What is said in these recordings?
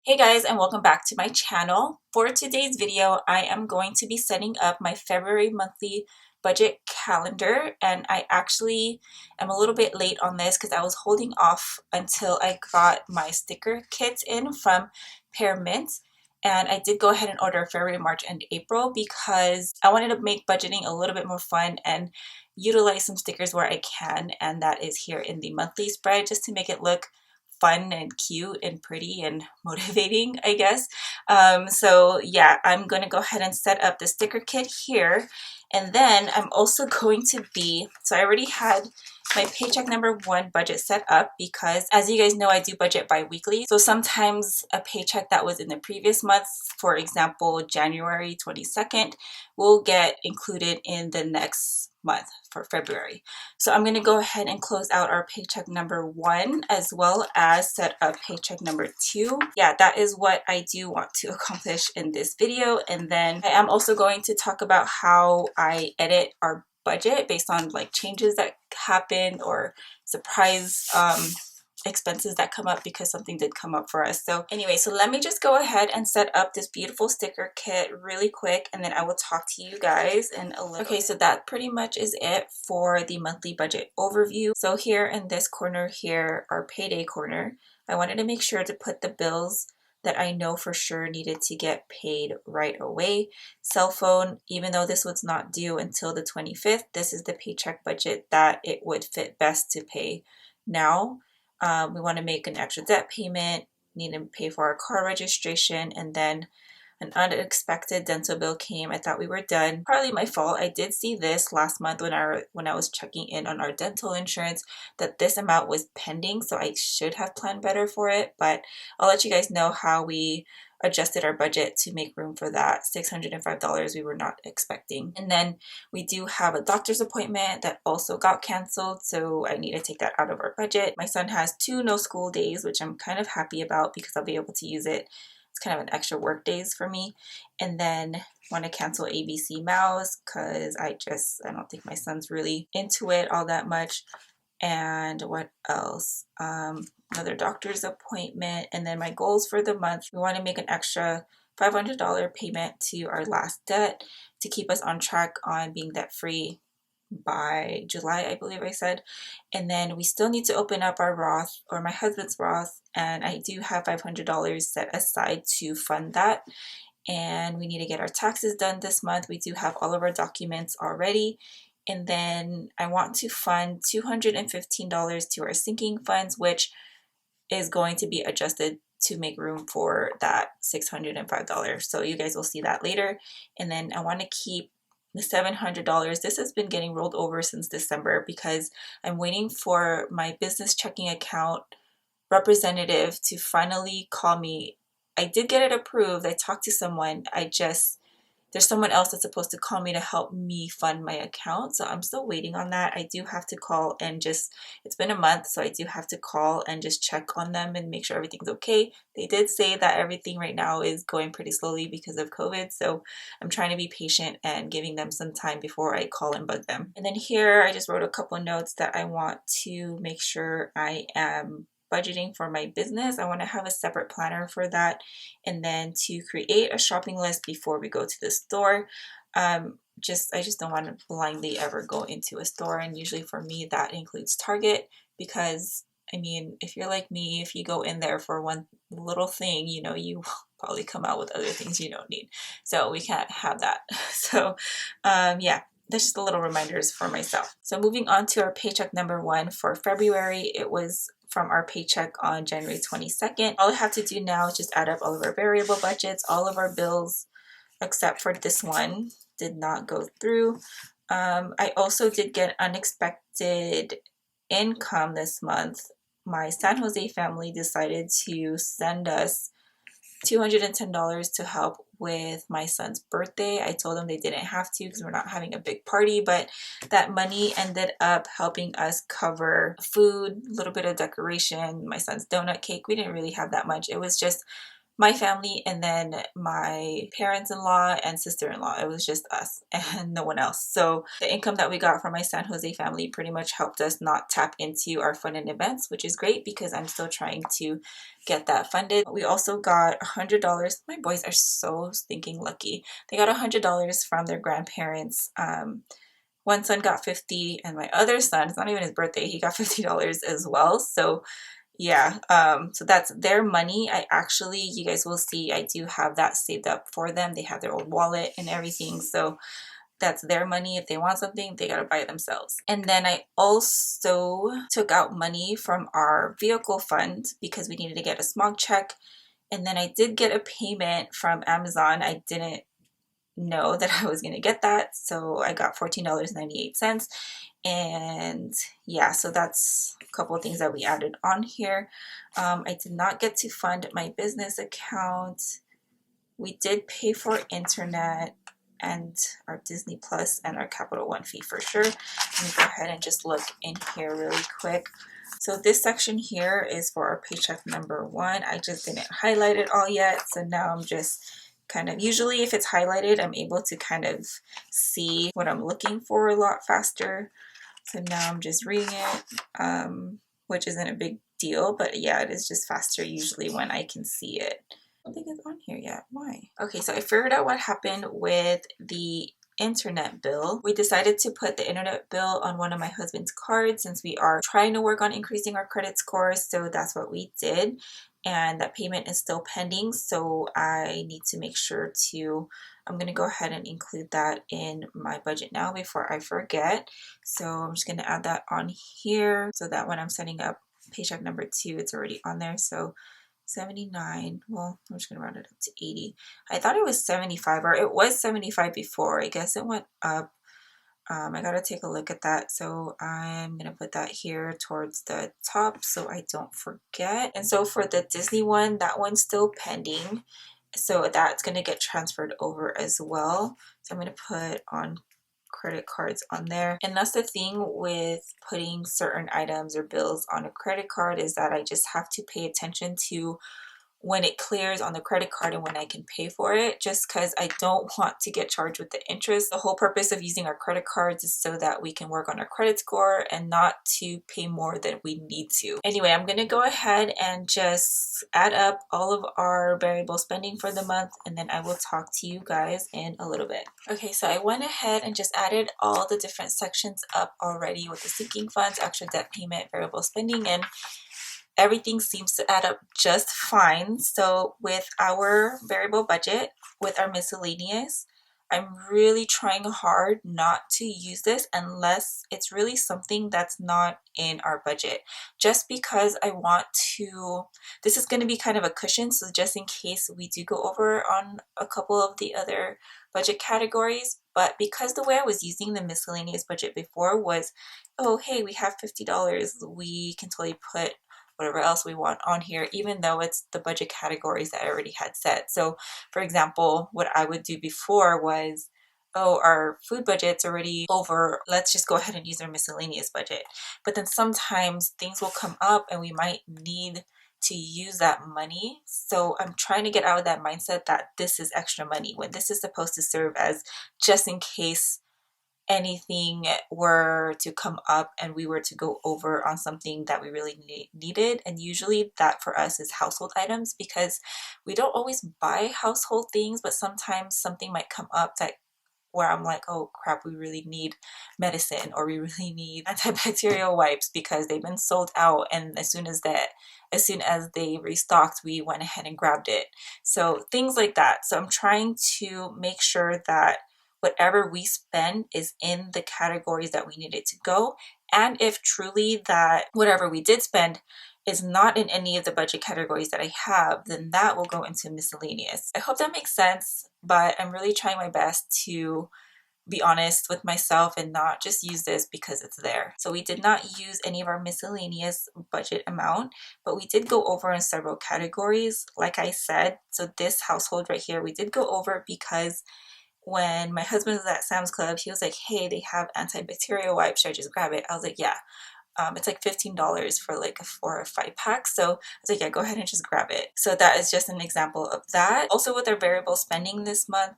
Hey guys, and welcome back to my channel. For today's video, I am going to be setting up my February monthly budget calendar, and I actually am a little bit late on this because I was holding off until I got my sticker kits in from Mint. And I did go ahead and order February, March, and April because I wanted to make budgeting a little bit more fun and utilize some stickers where I can, and that is here in the monthly spread just to make it look fun and cute and pretty and motivating, I guess. So yeah, I'm going to go ahead and set up the sticker kit here. And then I'm also going to so I already had my paycheck number one budget set up because, as you guys know, I do budget bi-weekly. So sometimes a paycheck that was in the previous month, for example, January 22nd, will get included in the next month for February. So I'm going to go ahead and close out our paycheck number one as well as set up paycheck number two. Yeah, that is what I do want to accomplish in this video. And then I am also going to talk about how I edit our budget based on like changes that happen or surprise expenses that come up because something did come up for us. So anyway, so let me just go ahead and set up this beautiful sticker kit really quick, and then I will talk to you guys in a little. Okay, so that pretty much is it for the monthly budget overview. So here in this corner here, our payday corner, I wanted to make sure to put the bills that I know for sure needed to get paid right away. Cell phone, even though this was not due until the 25th, this is the paycheck budget that it would fit best to pay now. We want to make an extra debt payment, need to pay for our car registration, and then an unexpected dental bill came. I thought we were done. Partly my fault. I did see this last month when I was checking in on our dental insurance that this amount was pending, so I should have planned better for it, but I'll let you guys know how we adjusted our budget to make room for that $605 we were not expecting. And then we do have a doctor's appointment that also got canceled, so I need to take that out of our budget. My son has 2 no school days, which I'm kind of happy about because I'll be able to use it. It's kind of an extra work days for me. And then want to cancel ABC Mouse because I don't think my son's really into it all that much. And what else? Another doctor's appointment. And then my goals for the month, we want to make an extra $500 payment to our last debt to keep us on track on being debt free by July, I believe I said. And then we still need to open up our Roth, or my husband's Roth, and I do have $500 set aside to fund that. And we need to get our taxes done this month. We do have all of our documents already. And then I want to fund $215 to our sinking funds, which is going to be adjusted to make room for that $605. So you guys will see that later. And then I want to keep the $700. This has been getting rolled over since December because I'm waiting for my business checking account representative to finally call me. I did get it approved. I talked to someone. There's someone else that's supposed to call me to help me fund my account. So I'm still waiting on that. I do have to call and it's been a month, so I do have to call and just check on them and make sure everything's okay. They did say that everything right now is going pretty slowly because of COVID. So I'm trying to be patient and giving them some time before I call and bug them. And then here, I just wrote a couple notes that I want to make sure I am budgeting for my business. I want to have a separate planner for that, and then to create a shopping list before we go to the store. I just don't want to blindly ever go into a store, and usually for me that includes Target because I mean, if you're like me, if you go in there for one little thing, you will probably come out with other things you don't need. So we can't have that. So yeah, that's just a little reminders for myself. So moving on to our paycheck number one for February, it was from our paycheck on January 22nd. All I have to do now is just add up all of our variable budgets. All of our bills, except for this one, did not go through. I also did get unexpected income this month. My San Jose family decided to send us $210 to help with my son's birthday. I told them they didn't have to because we're not having a big party, but that money ended up helping us cover food, a little bit of decoration, my son's donut cake. We didn't really have that much. It was just my family and then my parents-in-law and sister-in-law. It was just us and no one else. So the income that we got from my San Jose family pretty much helped us not tap into our fun and events, which is great because I'm still trying to get that funded. We also got $100. My boys are so stinking lucky. They got $100 from their grandparents. One son got 50 and my other son, it's not even his birthday, he got $50 as well. So yeah, so that's their money. You guys will see, I do have that saved up for them. They have their own wallet and everything. So that's their money. If they want something, they gotta buy it themselves. And then I also took out money from our vehicle fund because we needed to get a smog check. And then I did get a payment from Amazon. I didn't know that I was gonna get that. So I got $14.98. And yeah, so that's a couple of things that we added on here. I did not get to fund my business account. We did pay for internet and our Disney Plus and our Capital One fee for sure. Let me go ahead and just look in here really quick. So this section here is for our paycheck number 1. I just didn't highlight it all yet. So now I'm just kind of, usually if it's highlighted, I'm able to kind of see what I'm looking for a lot faster. So now I'm just reading it, which isn't a big deal, but yeah, it is just faster usually when I can see it. I don't think it's on here yet. Why? Okay, so I figured out what happened with the internet bill. We decided to put the internet bill on one of my husband's cards since we are trying to work on increasing our credit score. So that's what we did. And that payment is still pending. So I need to make sure I'm going to go ahead and include that in my budget now before I forget. So I'm just going to add that on here so that when I'm setting up paycheck number 2, it's already on there. So 79, well, I'm just going to round it up to 80. I thought it was 75, or it was 75 before. I guess it went up. I got to take a look at that. So I'm going to put that here towards the top so I don't forget. And so for the Disney one, that one's still pending. So that's going to get transferred over as well. So I'm going to put on credit cards on there. And that's the thing with putting certain items or bills on a credit card, is that I just have to pay attention to when it clears on the credit card and when I can pay for it, just because I don't want to get charged with the interest. The whole purpose of using our credit cards is so that we can work on our credit score and not to pay more than we need to. Anyway, I'm going to go ahead and just add up all of our variable spending for the month, and then I will talk to you guys in a little bit. Okay, so I went ahead and just added all the different sections up already with the sinking funds, extra debt payment, variable spending, and everything seems to add up just fine. So with our variable budget, with our miscellaneous, I'm really trying hard not to use this unless it's really something that's not in our budget. Just because I want to, this is going to be kind of a cushion, so just in case we do go over on a couple of the other budget categories. But because the way I was using the miscellaneous budget before was, oh hey, we have $50, we can totally put whatever else we want on here, even though it's the budget categories that I already had set. So for example, what I would do before was, oh, our food budget's already over, let's just go ahead and use our miscellaneous budget. But then sometimes things will come up and we might need to use that money. So I'm trying to get out of that mindset that this is extra money when this is supposed to serve as just in case anything were to come up and we were to go over on something that we really needed. And usually that for us is household items, because we don't always buy household things, but sometimes something might come up that where I'm like, oh crap, we really need medicine, or we really need antibacterial wipes because they've been sold out, and as soon as they restocked, we went ahead and grabbed it. So things like that. So I'm trying to make sure that whatever we spend is in the categories that we need it to go. And if truly that whatever we did spend is not in any of the budget categories that I have, then that will go into miscellaneous. I hope that makes sense, but I'm really trying my best to be honest with myself and not just use this because it's there. So we did not use any of our miscellaneous budget amount, but we did go over in several categories, like I said. So this household right here, we did go over because when my husband was at Sam's Club, he was like, hey, they have antibacterial wipes, should I just grab it? I was like, yeah. It's like $15 for like a 4 or 5 pack. So I was like, yeah, go ahead and just grab it. So that is just an example of that. Also with our variable spending this month,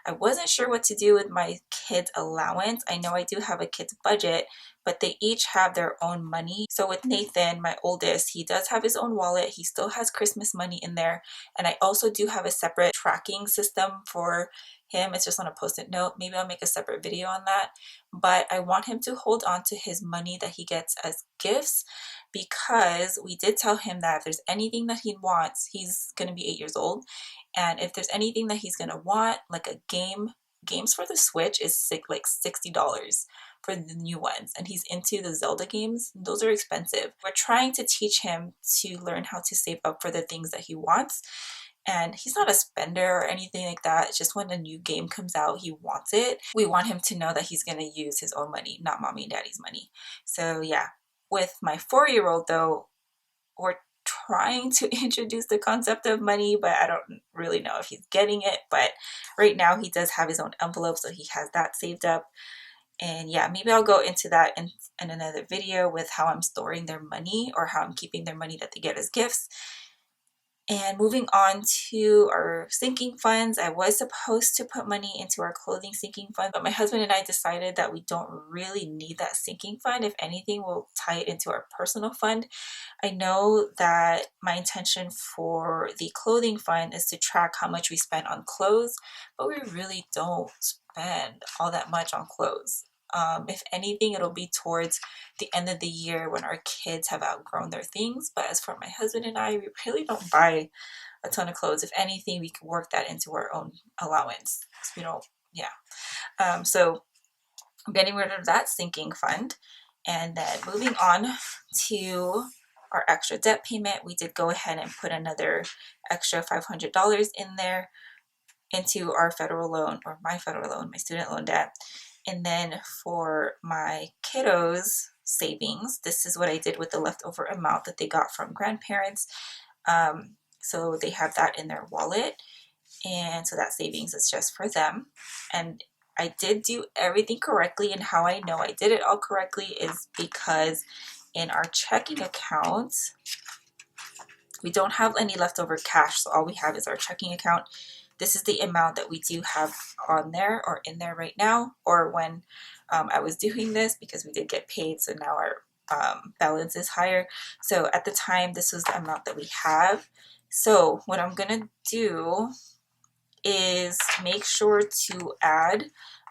I wasn't sure what to do with my kids' allowance. I know I do have a kids budget, but they each have their own money. So with Nathan, my oldest, he does have his own wallet. He still has Christmas money in there. And I also do have a separate tracking system for him. It's just on a post-it note. Maybe I'll make a separate video on that. But I want him to hold on to his money that he gets as gifts, because we did tell him that if there's anything that he wants, he's going to be 8 years old. And if there's anything that he's going to want, like a games for the Switch is like $60 for the new ones. And he's into the Zelda games. Those are expensive. We're trying to teach him to learn how to save up for the things that he wants. And he's not a spender or anything like that. It's just when a new game comes out, he wants it. We want him to know that he's going to use his own money, not mommy and daddy's money. So yeah, with my 4-year-old though, we're trying to introduce the concept of money, but I don't really know if he's getting it. But right now he does have his own envelope, so he has that saved up. And yeah, maybe I'll go into that in another video with how I'm storing their money, or how I'm keeping their money that they get as gifts. And moving on to our sinking funds, I was supposed to put money into our clothing sinking fund, but my husband and I decided that we don't really need that sinking fund. If anything, we'll tie it into our personal fund. I know that my intention for the clothing fund is to track how much we spend on clothes, but we really don't spend all that much on clothes. If anything, it'll be towards the end of the year when our kids have outgrown their things. But as for my husband and I, we really don't buy a ton of clothes. If anything, we can work that into our own allowance. We don't, yeah. So I'm getting rid of that sinking fund. And then moving on to our extra debt payment, we did go ahead and put another extra $500 in there into our federal loan, or my federal loan, my student loan debt. And then for my kiddos' savings, this is what I did with the leftover amount that they got from grandparents. So they have that in their wallet. And so that savings is just for them. And I did do everything correctly. And how I know I did it all correctly is because in our checking account, we don't have any leftover cash. So all we have is our checking account. This is the amount that we do have on there, or in there right now, or when I was doing this, because we did get paid, so now our balance is higher. So at the time, this was the amount that we have. So what I'm gonna do is make sure to add.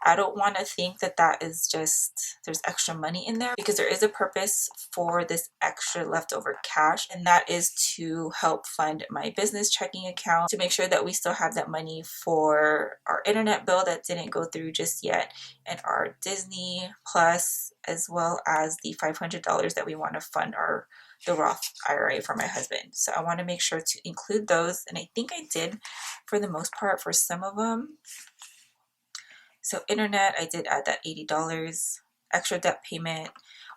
I don't want to think that that is just there's extra money in there, because there is a purpose for this extra leftover cash, and that is to help fund my business checking account, to make sure that we still have that money for our internet bill that didn't go through just yet, and our Disney Plus, as well as the $500 that we want to fund the Roth IRA for my husband. So I want to make sure to include those, and I think I did for the most part for some of them. So internet, I did add that $80, extra debt payment.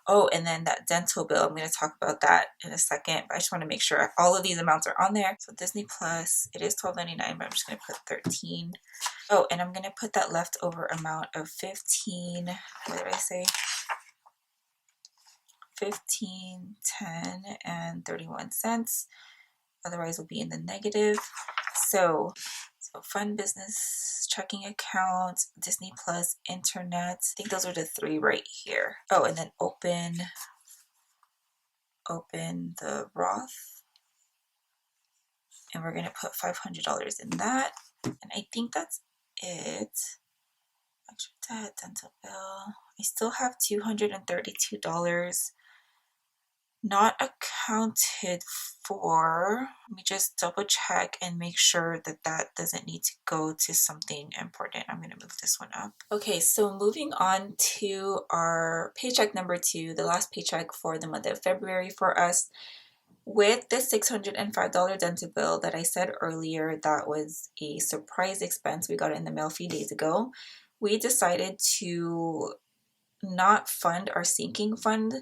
Oh, and then that dental bill, I'm going to talk about that in a second, but I just want to make sure all of these amounts are on there. So Disney Plus, it is $12.99, but I'm just going to put 13. Oh, and I'm going to put that leftover amount of 15, what did I say? 15, 10, and 31 cents. Otherwise, we'll be in the negative. So fund business checking account, Disney Plus, internet. I think those are the three right here. Oh, and then open the Roth. And we're going to put $500 in that. And I think that's it. Extra debt, dental bill. I still have $232 not accounted for. Let me just double check and make sure that that doesn't need to go to something important. I'm going to move this one up. Okay, so moving on to our paycheck number 2, the last paycheck for the month of February for us. With the $605 dental bill that I said earlier, that was a surprise expense. We got it in the mail a few days ago. We decided to not fund our sinking fund,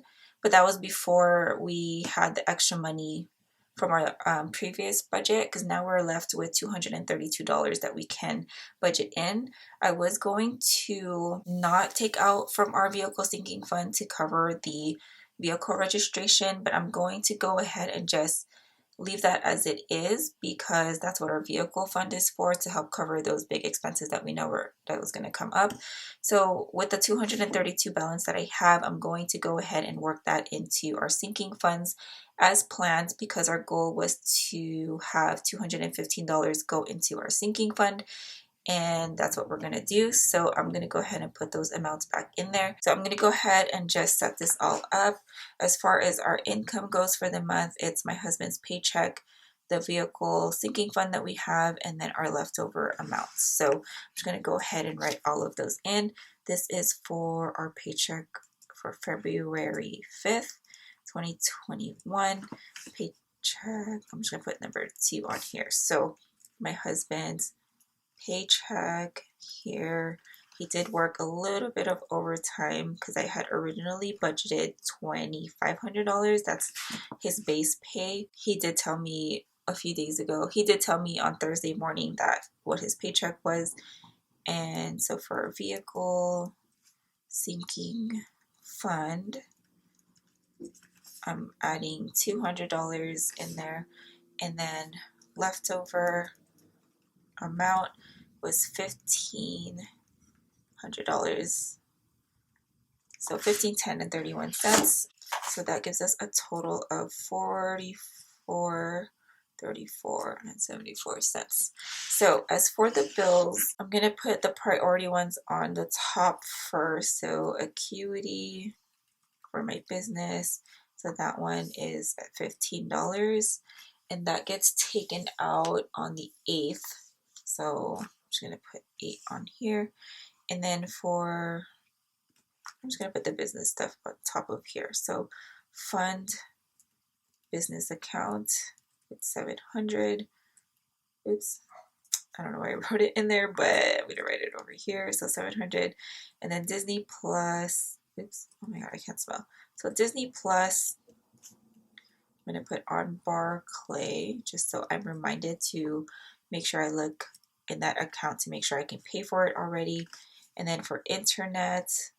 but that was before we had the extra money from our previous budget, because now we're left with $232 that we can budget in. I was going to not take out from our vehicle sinking fund to cover the vehicle registration, but I'm going to go ahead and just leave that as it is because that's what our vehicle fund is for, to help cover those big expenses that we know that was going to come up. So with the 232 balance that I have, I'm going to go ahead and work that into our sinking funds as planned, because our goal was to have $215 go into our sinking fund, and that's what we're going to do. So I'm going to go ahead and put those amounts back in there. So I'm going to go ahead and just set this all up. As far as our income goes for the month, it's my husband's paycheck, the vehicle sinking fund that we have, and then our leftover amounts. So I'm just going to go ahead and write all of those in. This is for our paycheck for February 5th, 2021. Paycheck, I'm just going to put number 2 on here. So my husband's paycheck here. He did work a little bit of overtime because I had originally budgeted $2,500. That's his base pay. He did tell me a few days ago, he did tell me on Thursday morning that what his paycheck was. And so for a vehicle sinking fund, I'm adding $200 in there, and then leftover amount was $1,500. So $15.10 So that gives us a total of $44.34. So as for the bills, I'm gonna put the priority ones on the top first. So Acuity for my business. So that one is at $15, and that gets taken out on the 8th. So I'm just gonna put 8 on here. And then I'm just gonna put the business stuff on top of here. So fund business account with 700. Oops, I don't know why I wrote it in there, but I'm gonna write it over here. So 700, and then Disney Plus. Oops, oh my god, I can't spell. So Disney Plus, I'm gonna put on Barclay, just so I'm reminded to make sure I look in that account to make sure I can pay for it already. And then for internet,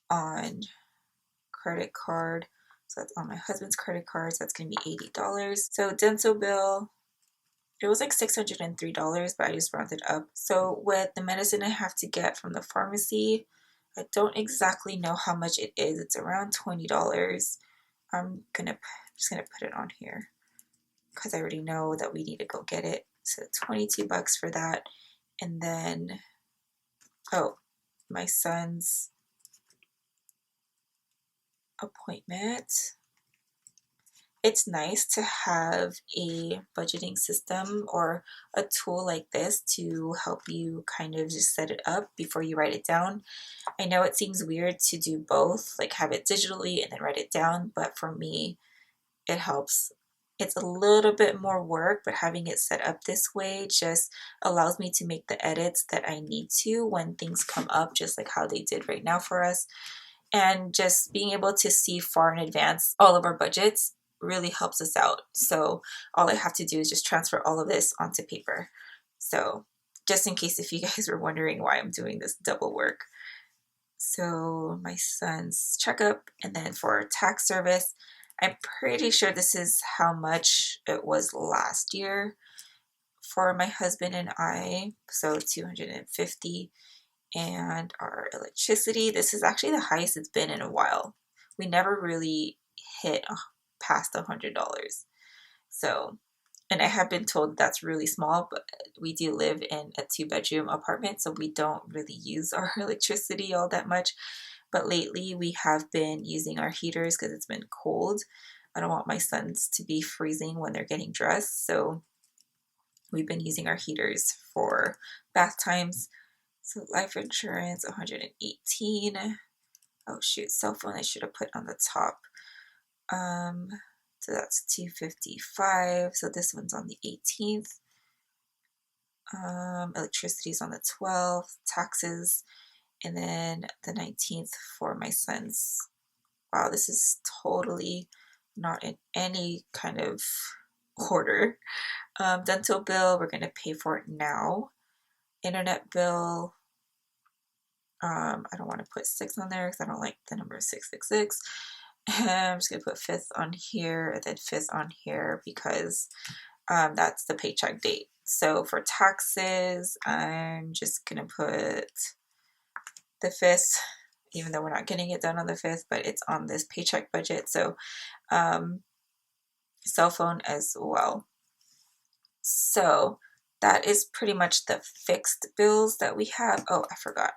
on credit card, so that's on my husband's credit card, so that's gonna be $80. So dental bill, it was like $603, but I just rounded up. So with the medicine I have to get from the pharmacy, I don't exactly know how much it is. It's around $20. I'm just gonna put it on here because I already know that we need to go get it. So $22 for that. And then, oh, my son's appointment. It's nice to have a budgeting system or a tool like this to help you kind of just set it up before you write it down. I know it seems weird to do both, like have it digitally and then write it down, but for me, it helps. It's a little bit more work, but having it set up this way just allows me to make the edits that I need to when things come up, just like how they did right now for us. And just being able to see far in advance all of our budgets really helps us out. So all I have to do is just transfer all of this onto paper. So just in case if you guys were wondering why I'm doing this double work. So my son's checkup, and then for tax service, I'm pretty sure this is how much it was last year for my husband and I. So $250. And our electricity, this is actually the highest it's been in a while. We never really hit past $100. So, and I have been told that's really small, but we do live in a 2-bedroom apartment, so we don't really use our electricity all that much. But lately we have been using our heaters because it's been cold. I don't want my sons to be freezing when they're getting dressed, so we've been using our heaters for bath times. So life insurance, 118. Oh shoot, cell phone I should have put on the top. So that's 255. So this one's on the 18th. Electricity is on the 12th. Taxes, and then the 19th for my son's. Wow, this is totally not in any kind of order. Dental bill, we're gonna pay for it now. Internet bill, I don't want to put 6 on there because I don't like the number 666. I'm just going to put 5th on here and then 5th on here because that's the paycheck date. So for taxes, I'm just going to put the 5th, even though we're not getting it done on the 5th, but it's on this paycheck budget. So cell phone as well. So that is pretty much the fixed bills that we have. Oh, I forgot.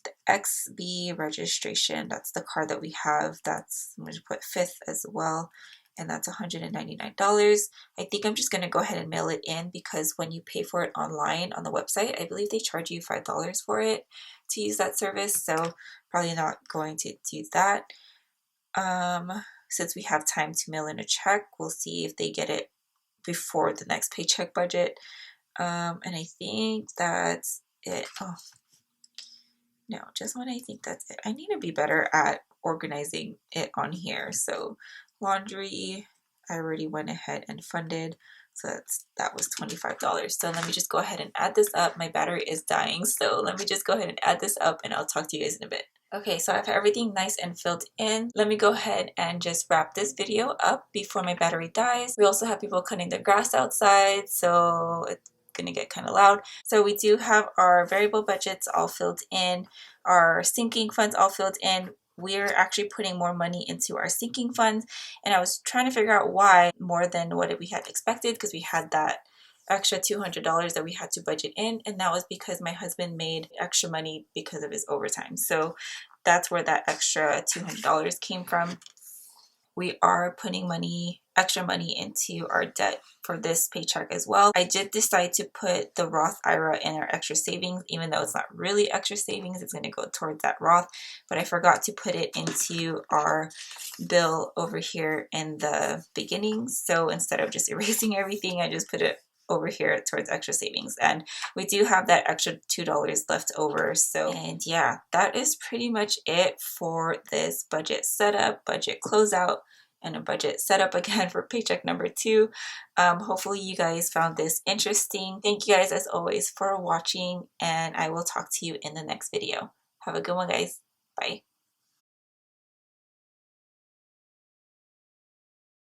The XB registration, that's the card that we have. That's, I'm going to put 5th as well, and that's $199. I think I'm just going to go ahead and mail it in because when you pay for it online on the website, I believe they charge you $5 for it to use that service, so probably not going to do that. Since we have time to mail in a check, we'll see if they get it before the next paycheck budget. And I think that's it. Oh, no, just when I think that's it. I need to be better at organizing it on here. So laundry, I already went ahead and funded. So that was $25. So let me just go ahead and add this up. My battery is dying. So let me just go ahead and add this up and I'll talk to you guys in a bit. Okay, so I've everything nice and filled in. Let me go ahead and just wrap this video up before my battery dies. We also have people cutting the grass outside, so it's gonna get kind of loud. So we do have our variable budgets all filled in, our sinking funds all filled in. We're actually putting more money into our sinking funds, and I was trying to figure out why more than what we had expected, because we had that extra $200 that we had to budget in, and that was because my husband made extra money because of his overtime. So that's where that extra $200 came from. We are putting extra money into our debt for this paycheck as well. I did decide to put the Roth IRA in our extra savings, even though it's not really extra savings, it's going to go towards that Roth, but I forgot to put it into our bill over here in the beginning. So instead of just erasing everything, I just put it over here towards extra savings, and we do have that extra $2 left over. So, and yeah, that is pretty much it for this budget setup, budget closeout, and a budget setup again for paycheck number 2. Hopefully you guys found this interesting. Thank you guys as always for watching, and I will talk to you in the next video. Have a good one, guys. Bye.